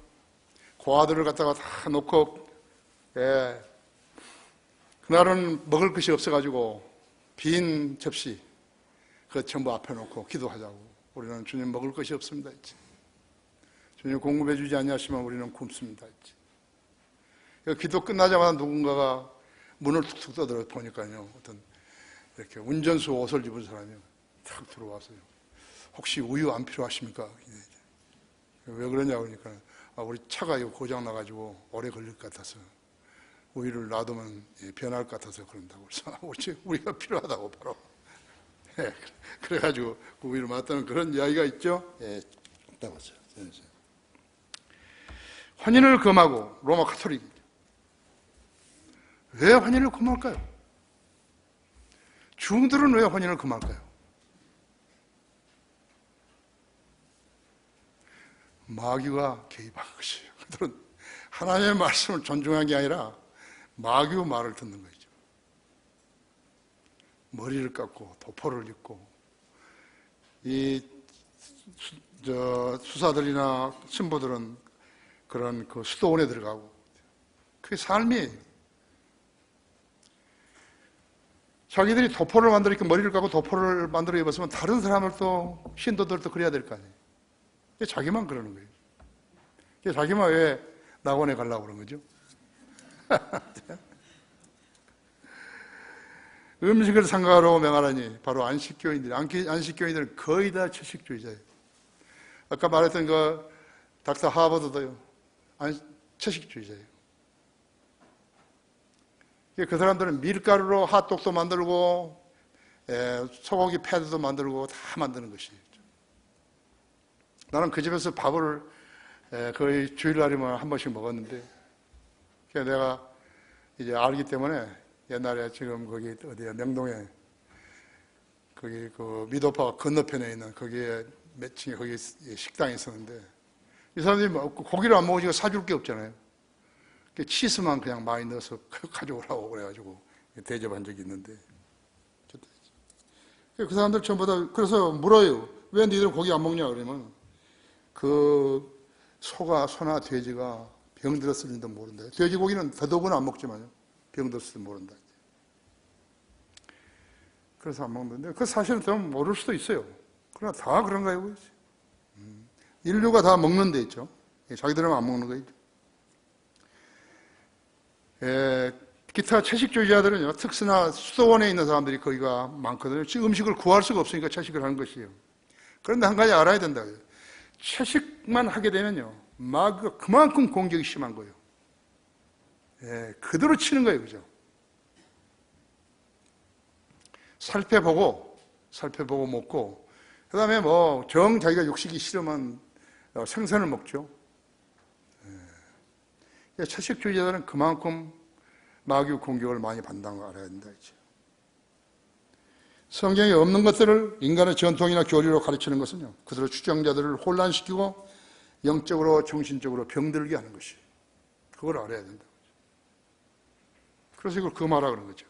고아들을 갖다가 다 놓고 그날은 먹을 것이 없어가지고 빈 접시 그거 전부 앞에 놓고 기도하자고. 우리는 주님 먹을 것이 없습니다. 주님 공급해 주지 않으시면 우리는 굶습니다. 기도 끝나자마자 누군가가 문을 툭툭 떠들어 보니까요, 어떤 이렇게 운전수 옷을 입은 사람이 탁 들어와서요. 혹시 우유 안 필요하십니까? 왜 그러냐고 그러니까 우리 차가 고장 나가지고 오래 걸릴 것 같아서 우유를 놔두면 변할 것 같아서 그런다고. 그래서 우리가 필요하다고 바로. 그래가지고 그 우유를 맞다는 그런 이야기가 있죠. 나왔어요. 환인을 금하고 로마 카톨릭. 왜 환인을 금할까요? 중들은 왜 환인을 금할까요? 마귀가 개입한 것이에요. 그들은 하나님의 말씀을 존중한 게 아니라 마귀의 말을 듣는 거죠. 머리를 깎고 도포를 입고 이 수사들이나 신부들은 그런 그 수도원에 들어가고 그게 삶이에요. 자기들이 도포를 만들었고 머리를 깎고 도포를 만들어 입었으면 다른 사람들도 신도들도 그래야 될 거 아니에요. 자기만 그러는 거예요. 자기만 왜 낙원에 가려고 그런 거죠? 음식을 삼가로 명하라니 바로 안식교인들은 거의 다 채식주의자예요. 아까 말했던 그 닥터 하버드도요. 채식주의자예요. 그 사람들은 밀가루로 핫도그도 만들고 소고기 패드도 만들고 다 만드는 것이에요. 나는 그 집에서 밥을 거의 주일날이면 한 번씩 먹었는데 내가 이제 알기 때문에 옛날에 지금 거기 어디야 명동에 거기 그 미도파 건너편에 있는 거기에 몇 층에 거기 식당이 있었는데 이 사람들이 고기를 안 먹으니까 사줄 게 없잖아요. 치즈만 그냥 많이 넣어서 가져오라고 그래가지고 대접한 적이 있는데 그 사람들 전부 다 그래서 물어요. 왜 니들 고기 안 먹냐 그러면 그 소나 돼지가 병들었을지도 모른다. 돼지고기는 더더구나 안 먹지만요. 병들었을지도 모른다. 그래서 안 먹는데 그 사실은 좀 모를 수도 있어요. 그러나 다 그런가요? 인류가 다 먹는 데 있죠. 자기들은 안 먹는 거죠. 기타 채식주의자들은요, 특히나 수도원에 있는 사람들이 거기가 많거든요. 지금 음식을 구할 수가 없으니까 채식을 하는 것이에요. 그런데 한 가지 알아야 된다고요. 채식만 하게 되면요, 마귀가 그만큼 공격이 심한 거예요. 그대로 치는 거예요, 그죠? 살펴보고 먹고, 그 다음에 자기가 육식이 싫으면 생선을 먹죠. 채식주의자들은 그만큼 마귀 공격을 많이 받는다는 걸 알아야 된다. 성경에 없는 것들을 인간의 전통이나 교리로 가르치는 것은요, 그대로 추정자들을 혼란시키고 영적으로 정신적으로 병들게 하는 것이에요. 그걸 알아야 된다. 그래서 이걸 금하라 그런 거죠.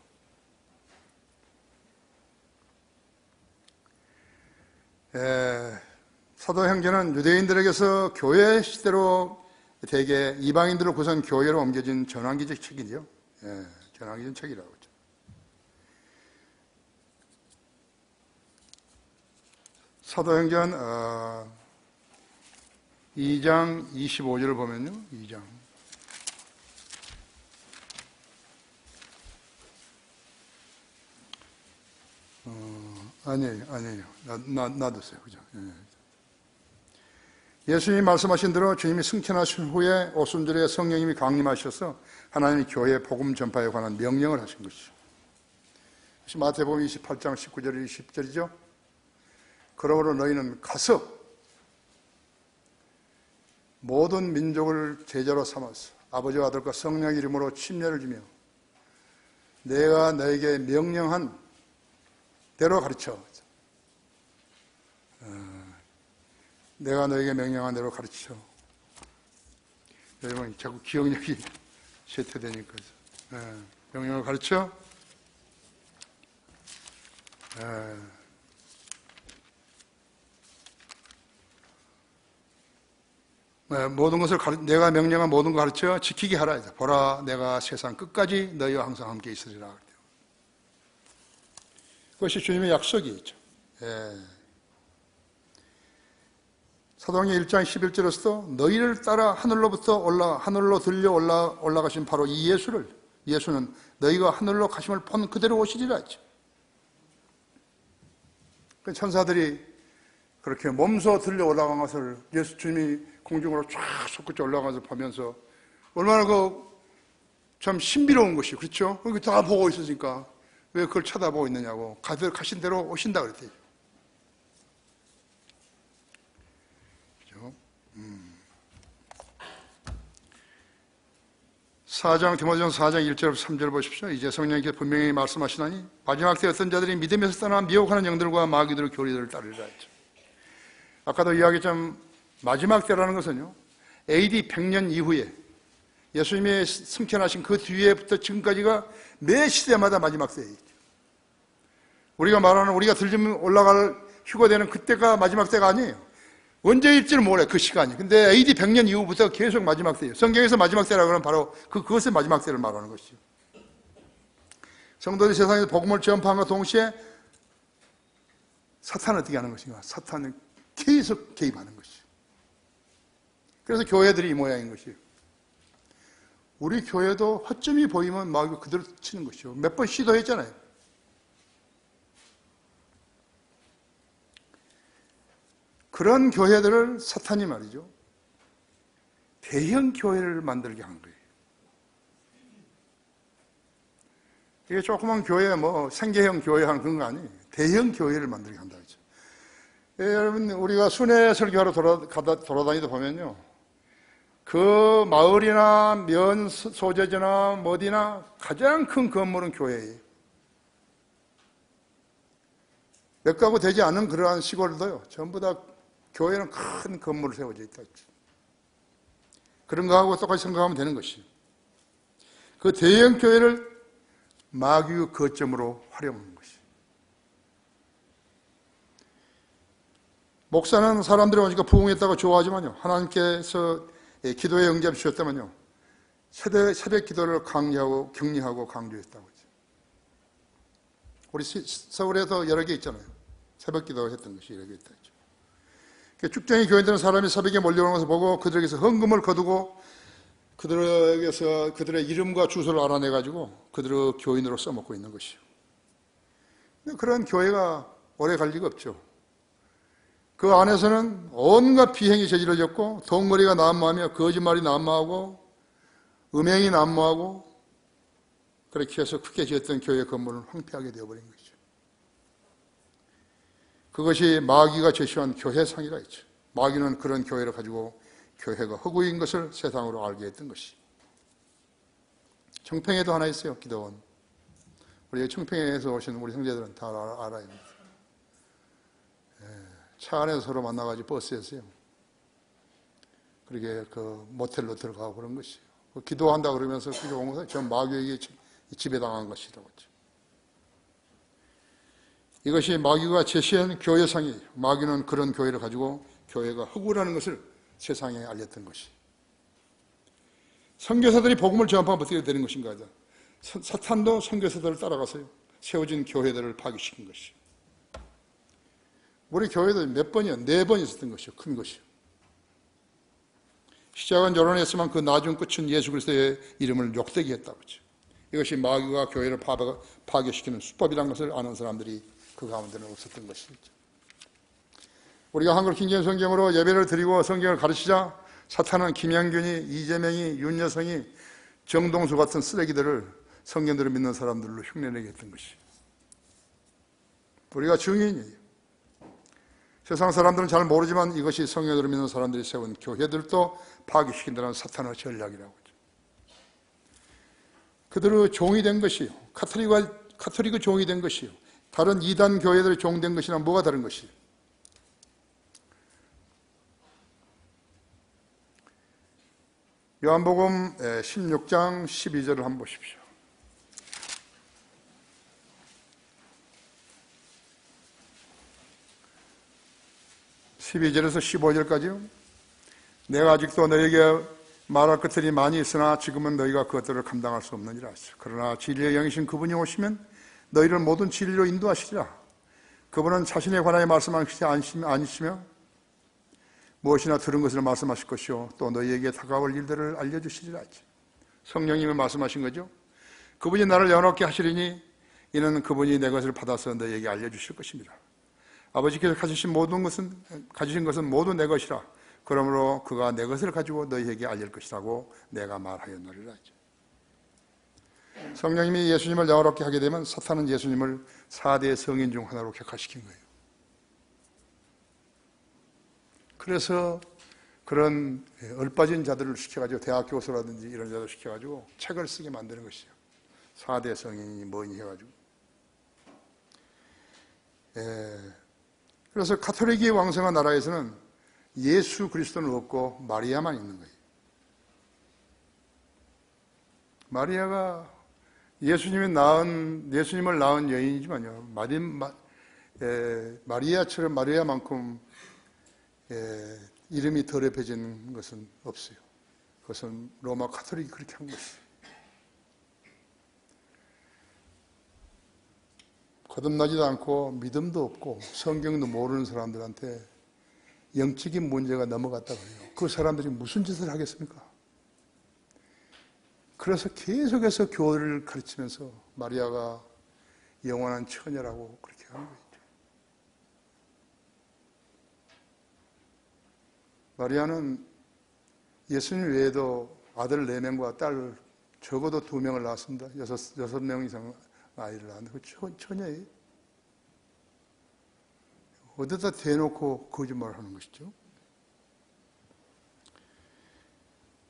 사도행전은 유대인들에게서 교회 시대로 대개 이방인들을 구성 교회로 옮겨진 전환기적 책이죠. 전환기적 책이라고 하죠. 사도행전 2장 25절을 보면요. 2장. 아니에요. 놔두세요. 그죠? 예수님이 말씀하신 대로 주님이 승천하신 후에 오순절에 성령님이 강림하셔서 하나님이 교회 복음 전파에 관한 명령을 하신 것이죠. 마태복음 28장 19절 20절이죠. 그러므로 너희는 가서 모든 민족을 제자로 삼아서 아버지와 아들과 성령 이름으로 침례를 주며 내가 너에게 명령한 대로 가르쳐. 내가 너에게 명령한 대로 가르쳐. 여러분 자꾸 기억력이 쇠퇴되니까 명령을 가르쳐 모든 것을 내가 명령한 모든 걸 가르쳐 지키게 하라. 보라, 내가 세상 끝까지 너희와 항상 함께 있으리라. 그것이 주님의 약속이죠. 사도행전 1장 11절에서도 너희를 따라 하늘로 들려 올라가신 바로 이 예수는 너희가 하늘로 가심을 본 그대로 오시리라 했죠. 천사들이 그렇게 몸소 들려 올라간 것을 예수 주님이 공중으로 쫙 솟구쳐 올라가서 보면서 얼마나 참 신비로운 것이, 그렇죠? 그렇게 다 보고 있으니까 왜 그걸 쳐다보고 있느냐고, 가신 대로 오신다 그랬대요. 그죠? 디모데전서 4장 1절 3절 보십시오. 이제 성령님께서 분명히 말씀하시나니 마지막 때 어떤 자들이 믿음에서 떠나 미혹하는 영들과 마귀들의 교리들을 따르리라 했죠. 아까도 이야기했지만 마지막 때라는 것은요, AD 100년 이후에 예수님이 승천하신 그 뒤에부터 지금까지가 매 시대마다 마지막 때예요. 우리가 말하는, 우리가 들리면 올라갈 휴거되는 그때가 마지막 때가 아니에요. 언제일지는 몰라요, 그 시간이. 근데 AD 100년 이후부터 계속 마지막 때예요. 성경에서 마지막 때라고 하면 바로 그것의 마지막 때를 말하는 것이죠. 성도들이 세상에서 복음을 전파함과 동시에 사탄은 어떻게 하는 것인가? 사탄은 계속 개입하는 것이죠. 그래서 교회들이 이 모양인 것이에요. 우리 교회도 허점이 보이면 막 그대로 치는 것이죠. 몇 번 시도했잖아요. 그런 교회들을 사탄이 말이죠, 대형 교회를 만들게 한 거예요. 이게 조그만 교회, 생계형 교회 하는 그런 거 아니에요. 대형 교회를 만들게 한다. 여러분, 우리가 순회 설교하러 돌아다니다 보면요, 그 마을이나 면 소재지나 어디나 가장 큰 건물은 교회예요. 몇 가구 되지 않은 그러한 시골도요, 전부 다 교회는 큰 건물을 세워져 있다. 그런 거하고 똑같이 생각하면 되는 것이에요. 그 대형 교회를 마귀의 거점으로 활용하는 것이에요. 목사는 사람들이 오니까 부흥했다고 좋아하지만요, 하나님께서 기도에 응답 주셨다면요, 새벽 기도를 격려하고 강조했다고 하죠. 우리 서울에도 여러 개 있잖아요. 새벽 기도 했던 것이 여러 개 있다. 쭉정이 교인들은 사람이 새벽에 몰려오는 것을 보고 그들에게서 헌금을 거두고 그들의 이름과 주소를 알아내가지고 그들의 교인으로 써먹고 있는 것이요. 그런 교회가 오래 갈 리가 없죠. 그 안에서는 온갖 비행이 저지러졌고, 덩머리가 난무하며 거짓말이 난무하고 음행이 난무하고, 그렇게 해서 크게 지었던 교회 건물은 황폐하게 되어버린 것이죠. 그것이 마귀가 제시한 교회상이라 했죠. 마귀는 그런 교회를 가지고 교회가 허구인 것을 세상으로 알게 했던 것이. 청평에도 하나 있어요, 기도원. 우리 청평에서 오신 우리 형제들은 다 알아요. 차 안에서 서로 만나가지고 버스에서요, 그렇게 그 모텔로 들어가고 그런 것이에요. 기도한다 그러면서 그게 온 것은 전 마귀에게 지배당한 것이라고 했죠. 이것이 마귀가 제시한 교회상이에요. 마귀는 그런 교회를 가지고 교회가 허구라는 것을 세상에 알렸던 것이. 선교사들이 복음을 전파하면 어떻게 되는 것인가 하자. 사탄도 선교사들을 따라가서요, 세워진 교회들을 파괴시킨 것이. 우리 교회도 몇 번이요? 4번 있었던 것이요. 큰 것이요. 시작은 요란했지만 그 나중 끝은 예수 그리스도의 이름을 욕되게 했다고 하죠. 이것이 마귀가 교회를 파괴시키는 수법이라는 것을 아는 사람들이 그 가운데는 없었던 것이죠. 우리가 한글 킹제임 성경으로 예배를 드리고 성경을 가르치자 사탄은 김양균이, 이재명이, 윤여성이, 정동수 같은 쓰레기들을 성경들을 믿는 사람들로 흉내내게 했던 것이. 우리가 증인이에요. 세상 사람들은 잘 모르지만 이것이 성경들을 믿는 사람들이 세운 교회들도 파괴시킨다는 사탄의 전략이라고 하죠. 그들의 종이 된 것이요, 카톨릭의 종이 된 것이요, 다른 이단 교회들의 종된 것이랑 뭐가 다른 것이요? 요한복음 16장 12절을 한번 보십시오. 12절에서 15절까지요. 내가 아직도 너에게 말할 것들이 많이 있으나 지금은 너희가 그것들을 감당할 수 없느니라. 그러나 진리의 영이신 그분이 오시면 너희를 모든 진리로 인도하시리라. 그분은 자신에 관하여 말씀하시지 않으시며 무엇이나 들은 것을 말씀하실 것이요 또 너희에게 다가올 일들을 알려주시리라. 성령님이 말씀하신 거죠. 그분이 나를 영원케 하시리니 이는 그분이 내 것을 받아서 너희에게 알려주실 것입니다. 아버지께서 가지신 것은 모두 내 것이라. 그러므로 그가 내 것을 가지고 너희에게 알릴 것이라고 내가 말하였노리라. 성령님이 예수님을 영원케 하게 되면 사탄은 예수님을 4대 성인 중 하나로 격화시킨 거예요. 그래서 그런 얼빠진 자들을 시켜가지고 대학 교수라든지 이런 자들 시켜가지고 책을 쓰게 만드는 것이죠. 4대 성인이 뭐니 해가지고. 그래서 가톨릭이 왕성한 나라에서는 예수 그리스도는 없고 마리아만 있는 거예요. 마리아가 예수님을 낳은 여인이지만요, 마리아만큼 이름이 더럽혀진 것은 없어요. 그것은 로마 가톨릭이 그렇게 한 것이에요. 거듭나지도 않고 믿음도 없고 성경도 모르는 사람들한테 영적인 문제가 넘어갔다 그래요. 그 사람들이 무슨 짓을 하겠습니까? 그래서 계속해서 교회를 가르치면서 마리아가 영원한 처녀라고 그렇게 하는 거죠. 마리아는 예수님 외에도 아들 4명과 딸 적어도 2명을 낳았습니다. 6명 이상 아이를 낳았는데 그 처녀예요. 어디다 대놓고 거짓말을 하는 것이죠.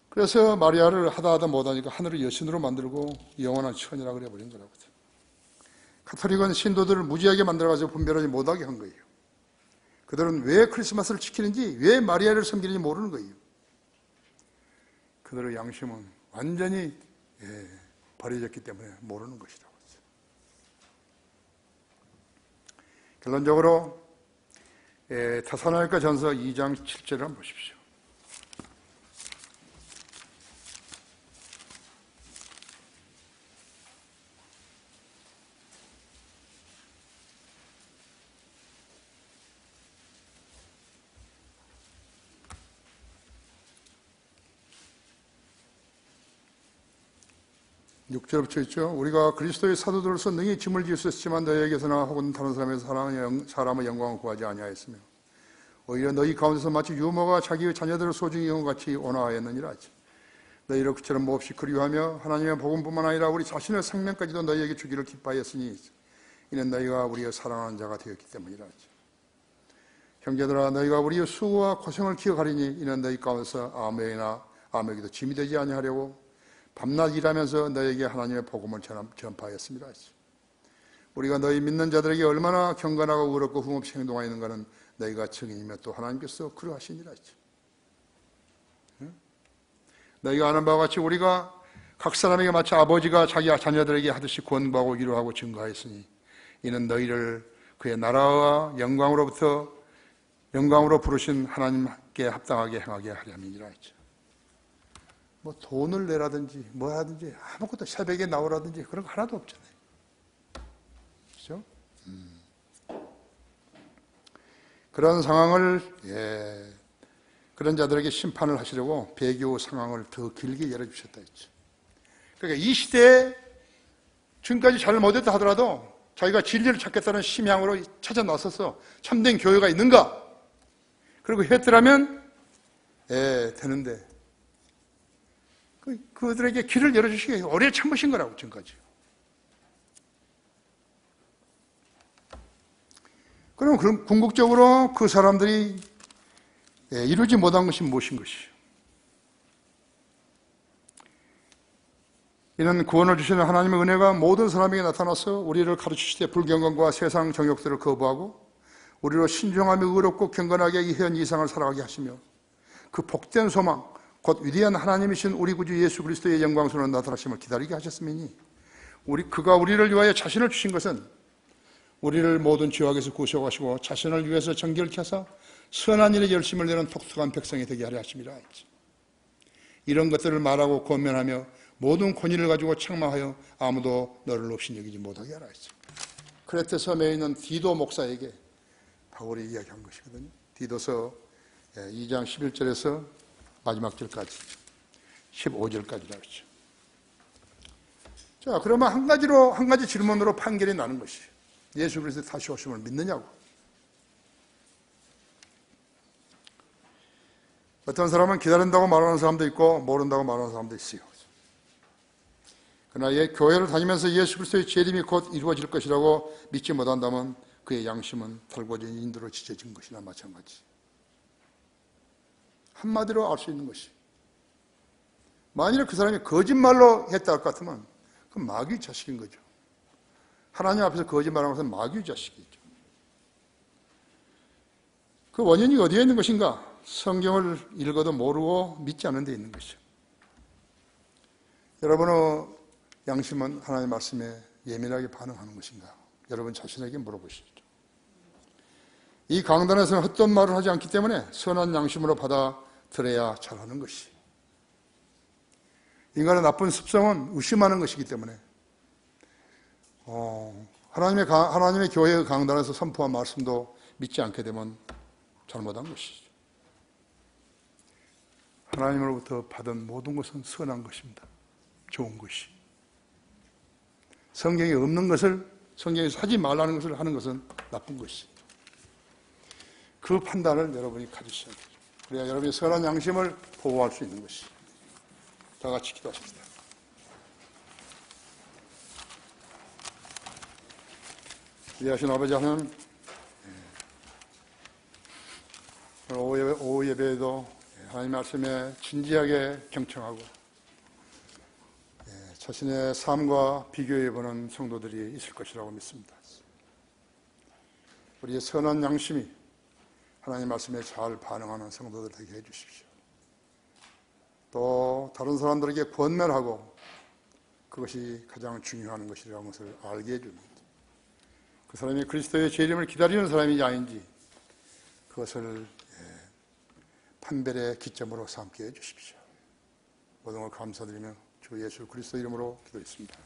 그래서 마리아를 하다 못하니까 하늘을 여신으로 만들고 영원한 처녀라고 그래버린 거라고. 가톨릭은 신도들을 무지하게 만들어가지고 분별하지 못하게 한 거예요. 그들은 왜 크리스마스를 지키는지, 왜 마리아를 섬기는지 모르는 거예요. 그들의 양심은 완전히 버려졌기 때문에 모르는 것이라고. 결론적으로 데살로니가 전서 2장 7절을 한번 보십시오. 육 6절에 붙여 있죠. 우리가 그리스도의 사도들로서 능히 짐을 지을 수 있지만 너희에게서나 혹은 다른 사람에서 사람의 영광을 구하지 아니하였으며 오히려 너희 가운데서 마치 유모가 자기의 자녀들을 소중히 여긴 것 같이 온화하였느니라. 너희를 그처럼 몹시 그리워하며 하나님의 복음뿐만 아니라 우리 자신의 생명까지도 너희에게 주기를 기뻐하였으니 이는 너희가 우리의 사랑하는 자가 되었기 때문이라. 형제들아 너희가 우리의 수고와 고생을 기억하리니 이는 너희 가운데서 아무에게도 짐이 되지 아니하려고 밤낮 일하면서 너에게 하나님의 복음을 전파하였습니다. 우리가 너희 믿는 자들에게 얼마나 경건하고 의롭고 흠없이 행동하였는가는 너희가 증인이며 또 하나님께서 그러하시니라. 너희가 아는 바와 같이 우리가 각 사람에게 마치 아버지가 자기 자녀들에게 하듯이 권고하고 위로하고 증거하였으니 이는 너희를 그의 나라와 영광으로 부르신 하나님께 합당하게 행하게 하려 함이니라. 뭐 돈을 내라든지 뭐 하든지 아무것도 새벽에 나오라든지 그런 거 하나도 없잖아요. 그렇죠? 그런 상황을 그런 자들에게 심판을 하시려고 배교 상황을 더 길게 열어주셨다 했죠. 그러니까 이 시대에 지금까지 잘 못했다 하더라도 자기가 진리를 찾겠다는 심향으로 찾아 나서서 참된 교회가 있는가? 그리고 했더라면 되는데 그들에게 길을 열어주시기 오래 참으신 거라고 지금까지. 그럼 궁극적으로 그 사람들이 이루지 못한 것이 무엇인 것이요? 이는 구원을 주시는 하나님의 은혜가 모든 사람에게 나타나서 우리를 가르치시되 불경건과 세상 정욕들을 거부하고 우리로 신중하며 의롭고 경건하게 이 현 이상을 살아가게 하시며 그 복된 소망 곧 위대한 하나님이신 우리 구주 예수 그리스도의 영광스러운 나타나심을 기다리게 하셨음이니 그가 우리를 위하여 자신을 주신 것은 우리를 모든 죄악에서 구속하시고 자신을 위해서 정결케 하사 선한 일에 열심을 내는 독특한 백성이 되게 하려 하심이라 했지. 이런 것들을 말하고 권면하며 모든 권위를 가지고 책망하여 아무도 너를 없인 여기지 못하게 하라 했지. 크레테 섬에 있는 디도 목사에게 바울이 이야기한 것이거든요. 디도서 2장 11절에서 마지막 절까지 15절까지라고 했죠. 자, 그러면 한 가지 질문으로 판결이 나는 것이 예수 그리스도의 다시 오심을 믿느냐고. 어떤 사람은 기다린다고 말하는 사람도 있고 모른다고 말하는 사람도 있어요. 그러나 교회를 다니면서 예수 그리스도의 재림이 곧 이루어질 것이라고 믿지 못한다면 그의 양심은 털고진 인도로 지져진 것이나 마찬가지. 한마디로 알 수 있는 것이, 만일 그 사람이 거짓말로 했다 할 것 같으면 그건 마귀의 자식인 거죠. 하나님 앞에서 거짓말하는 것은 마귀의 자식이죠. 그 원인이 어디에 있는 것인가? 성경을 읽어도 모르고 믿지 않는 데 있는 것이죠. 여러분의 양심은 하나님의 말씀에 예민하게 반응하는 것인가? 여러분 자신에게 물어보시죠. 이 강단에서는 헛된 말을 하지 않기 때문에 선한 양심으로 받아들여야 잘하는 것이. 인간의 나쁜 습성은 의심하는 것이기 때문에 하나님의 교회의 강단에서 선포한 말씀도 믿지 않게 되면 잘못한 것이죠. 하나님으로부터 받은 모든 것은 선한 것입니다. 좋은 것이. 성경에 없는 것을, 성경에서 하지 말라는 것을 하는 것은 나쁜 것이. 그 판단을 여러분이 가지셔야 되죠. 그래야 여러분의 선한 양심을 보호할 수 있는 것이. 다 같이 기도하십시다. 위하신 아버지 하나님, 오후 예배에도 하나님 말씀에 진지하게 경청하고 자신의 삶과 비교해보는 성도들이 있을 것이라고 믿습니다. 우리의 선한 양심이 하나님 말씀에 잘 반응하는 성도들 되게 해주십시오. 또 다른 사람들에게 권면하고 그것이 가장 중요한 것이라는 것을 알게 해줍니다. 그 사람이 그리스도의 재림을 기다리는 사람인지 아닌지 그것을 판별의 기점으로 삼게 해주십시오. 모든 걸 감사드리며 주 예수 그리스도 이름으로 기도했습니다.